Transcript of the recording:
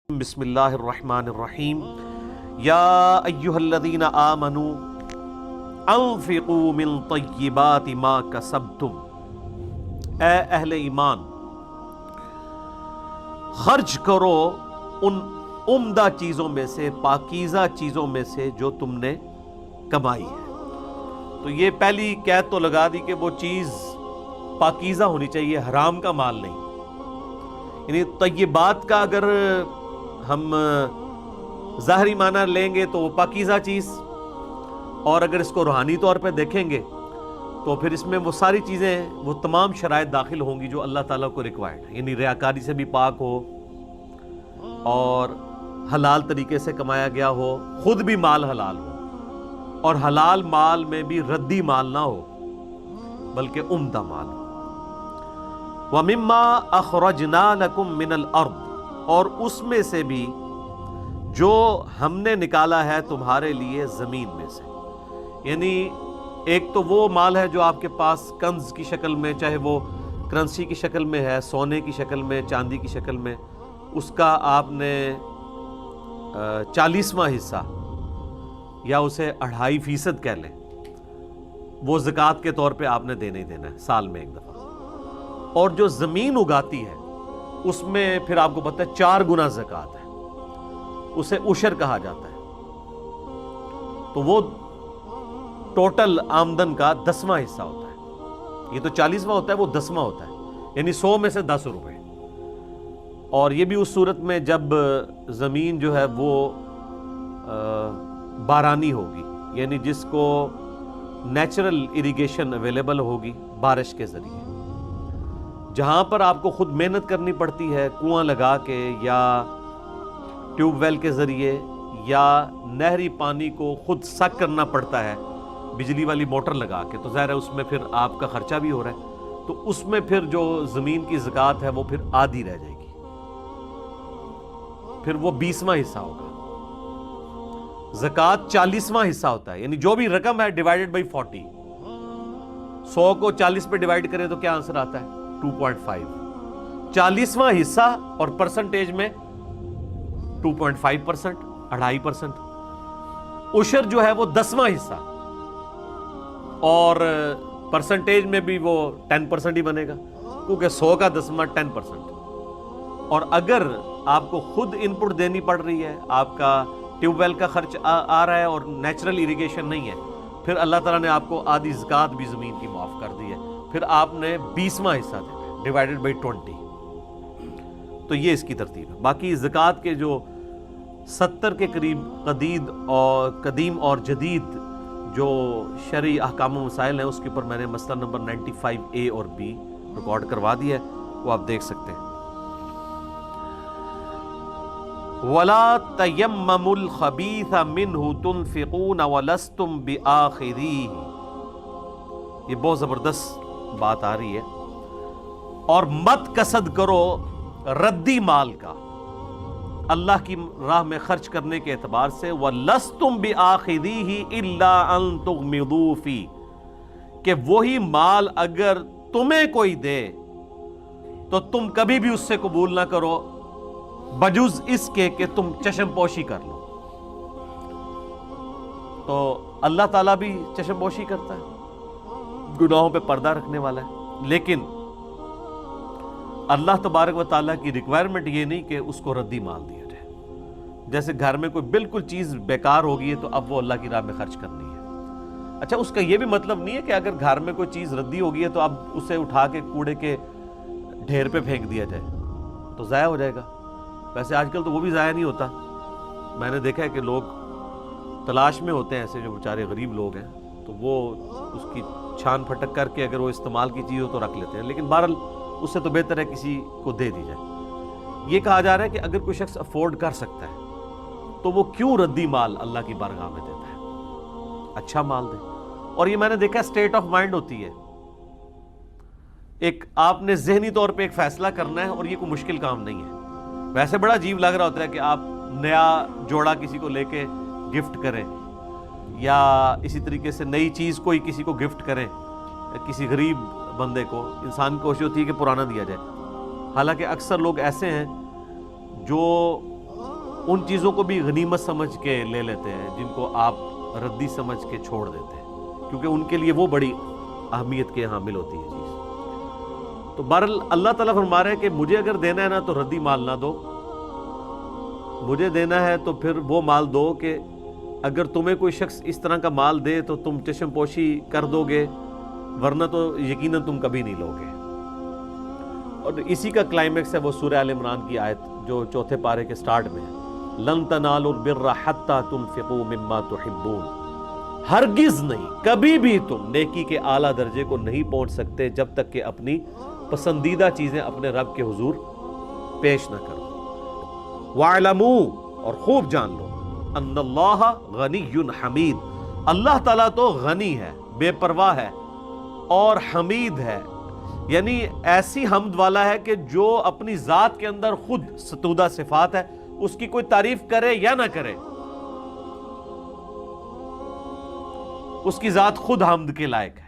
بسم اللہ الرحمن الرحیم یا ایہا الذین آمنوا انفقوا من طیبات ما کسبتم، اے اہل ایمان خرچ کرو ان عمدہ چیزوں میں سے، پاکیزہ چیزوں میں سے جو تم نے کمائی ہے۔ تو یہ پہلی قید تو لگا دی کہ وہ چیز پاکیزہ ہونی چاہیے، حرام کا مال نہیں۔ یعنی طیبات کا اگر ہم ظاہری معنی لیں گے تو وہ پاکیزہ چیز، اور اگر اس کو روحانی طور پہ دیکھیں گے تو پھر اس میں وہ ساری چیزیں، وہ تمام شرائط داخل ہوں گی جو اللہ تعالیٰ کو ریکوائرڈ ہے۔ یعنی ریاکاری سے بھی پاک ہو، اور حلال طریقے سے کمایا گیا ہو، خود بھی مال حلال ہو، اور حلال مال میں بھی ردی مال نہ ہو بلکہ عمدہ مال ہو۔ وَمِمَّا أَخْرَجْنَا لَكُم مِّنَ الْأَرْضِ، اور اس میں سے بھی جو ہم نے نکالا ہے تمہارے لیے زمین میں سے۔ یعنی ایک تو وہ مال ہے جو آپ کے پاس کنز کی شکل میں، چاہے وہ کرنسی کی شکل میں ہے، سونے کی شکل میں، چاندی کی شکل میں، اس کا آپ نے 40واں حصہ یا اسے 2.5% کہہ لیں، وہ زکوٰۃ کے طور پہ آپ نے دینا ہی دینا ہے سال میں ایک دفعہ۔ اور جو زمین اگاتی ہے اس میں پھر آپ کو پتہ ہے 4 گنا زکوٰۃ ہے، اسے عشر کہا جاتا ہے۔ تو وہ ٹوٹل آمدن کا 10واں حصہ ہوتا ہے۔ یہ تو 40واں ہوتا ہے، وہ 10واں ہوتا ہے، یعنی 100 میں سے 10 روپے۔ اور یہ بھی اس صورت میں جب زمین جو ہے وہ بارانی ہوگی، یعنی جس کو نیچرل اریگیشن اویلیبل ہوگی بارش کے ذریعے۔ جہاں پر آپ کو خود محنت کرنی پڑتی ہے، کنواں لگا کے یا ٹیوب ویل کے ذریعے، یا نہری پانی کو خود سک کرنا پڑتا ہے بجلی والی موٹر لگا کے، تو ظاہر ہے اس میں پھر آپ کا خرچہ بھی ہو رہا ہے، تو اس میں پھر جو زمین کی زکوٰۃ ہے وہ پھر آدھی رہ جائے گی، پھر وہ 20واں حصہ ہوگا۔ زکوٰۃ 40واں حصہ ہوتا ہے، یعنی جو بھی رقم ہے ڈیوائیڈڈ بائی 40، 100 کو 40 پہ ڈیوائیڈ کرے تو کیا آنسر آتا ہے؟ 2.5۔ 40واں حصہ اور پرسنٹیج میں 2.5%، 2.5%۔ عشر جو ہے وہ 10واں حصہ، اور پرسنٹیج میں بھی وہ 10% ہی بنے گا، کیونکہ 100 کا 10واں 10%۔ اور اگر آپ کو خود ان پٹ دینی پڑ رہی ہے، آپ کا ٹیوب ویل کا خرچ آ رہا ہے اور نیچرل اریگیشن نہیں ہے، پھر اللہ تعالیٰ نے آپ کو آدھی زکوٰۃ بھی زمین کی معاف کر دی ہے، پھر آپ نے 20واں حصہ دینا ہے ڈیوائیڈڈ بائی 20۔ تو یہ اس کی ترتیب ہے۔ باقی زکوٰۃ کے جو 70 کے قریب قدیم اور جدید جو شرعی احکام و مسائل ہیں، اس کے اوپر میں نے مسئلہ نمبر 95A اور B ریکارڈ کروا دیا ہے، وہ آپ دیکھ سکتے ہیں۔ وَلَا تَيَمَّمُوا الْخَبِيثَ مِنْهُ تُنْفِقُونَ وَلَسْتُمْ بِآخِذِيهِ، یہ بہت زبردست بات آ رہی ہے۔ اور مت قصد کرو ردی مال کا اللہ کی راہ میں خرچ کرنے کے اعتبار سے، وَلَسْتُمْ بِآخِذِيهِ إِلَّا أَن تُغْمِضُوا فِيهِ، کہ وہی مال اگر تمہیں کوئی دے تو تم کبھی بھی اس سے قبول نہ کرو بجز اس کے کہ تم چشم پوشی کر لو۔ تو اللہ تعالیٰ بھی چشم پوشی کرتا ہے، گناہوں پہ پردہ رکھنے والا ہے، لیکن اللہ تبارک و تعالیٰ کی ریکوائرمنٹ یہ نہیں کہ اس کو ردی مال دیا جائے۔ جیسے گھر میں کوئی بالکل چیز بیکار ہو گئی ہے تو اب وہ اللہ کی راہ میں خرچ کرنی ہے۔ اچھا، اس کا یہ بھی مطلب نہیں ہے کہ اگر گھر میں کوئی چیز ردی ہو گئی ہے تو اب اسے اٹھا کے کوڑے کے ڈھیر پہ پھینک دیا جائے تو ضائع ہو جائے گا۔ ویسے آج کل تو وہ بھی ضائع نہیں ہوتا، میں نے دیکھا ہے کہ لوگ تلاش میں ہوتے ہیں، ایسے جو بیچارے غریب لوگ ہیں، تو وہ اس کی چھان پھٹک کر کے اگر وہ استعمال کی چیز ہو تو رکھ لیتے ہیں، لیکن بہرحال اس سے تو بہتر ہے کسی کو دے دی جائے۔ یہ کہا جا رہا ہے کہ اگر کوئی شخص افورڈ کر سکتا ہے تو وہ کیوں ردی مال اللہ کی بارگاہ میں دیتا ہے، اچھا مال دے۔ اور یہ میں نے دیکھا اسٹیٹ آف مائنڈ ہوتی ہے، ایک آپ نے ذہنی طور پہ ایک فیصلہ کرنا ہے، اور یہ کوئی مشکل کام نہیں ہے۔ ویسے بڑا عجیب لگ رہا ہوتا ہے کہ آپ نیا جوڑا کسی کو لے کے گفٹ کریں، یا اسی طریقے سے نئی چیز کوئی کسی کو گفٹ کریں، کسی غریب بندے کو، انسان کی کوشش ہوتی ہے کہ پرانا دیا جائے۔ حالانکہ اکثر لوگ ایسے ہیں جو ان چیزوں کو بھی غنیمت سمجھ کے لے لیتے ہیں جن کو آپ ردی سمجھ کے چھوڑ دیتے ہیں، کیونکہ ان کے لیے وہ بڑی اہمیت کے حامل ہوتی ہے چیز۔ تو بہرحال اللہ تعالیٰ فرما رہے ہیں کہ مجھے اگر دینا ہے نا تو ردی مال نہ دو، مجھے دینا ہے تو پھر وہ مال دو کہ اگر تمہیں کوئی شخص اس طرح کا مال دے تو تم چشم پوشی کر دو گے، ورنہ تو یقیناً تم کبھی نہیں لو گے۔ اور اسی کا کلائمیکس ہے وہ سورہ آل عمران کی آیت جو چوتھے پارے کے سٹارٹ میں ہے، لن تنالوا البر حتی تنفقوا مما تحبون، ہرگز نہیں، کبھی بھی تم نیکی کے اعلیٰ درجے کو نہیں پہنچ سکتے جب تک کہ اپنی پسندیدہ چیزیں اپنے رب کے حضور پیش نہ کرو۔ وَاعْلَمُوا، اور خوب جان لو، ان اللہ غنی حمید، اللہ تعالیٰ تو غنی ہے، بے پرواہ ہے اور حمید ہے، یعنی ایسی حمد والا ہے کہ جو اپنی ذات کے اندر خود ستودہ صفات ہے، اس کی کوئی تعریف کرے یا نہ کرے، اس کی ذات خود حمد کے لائق ہے۔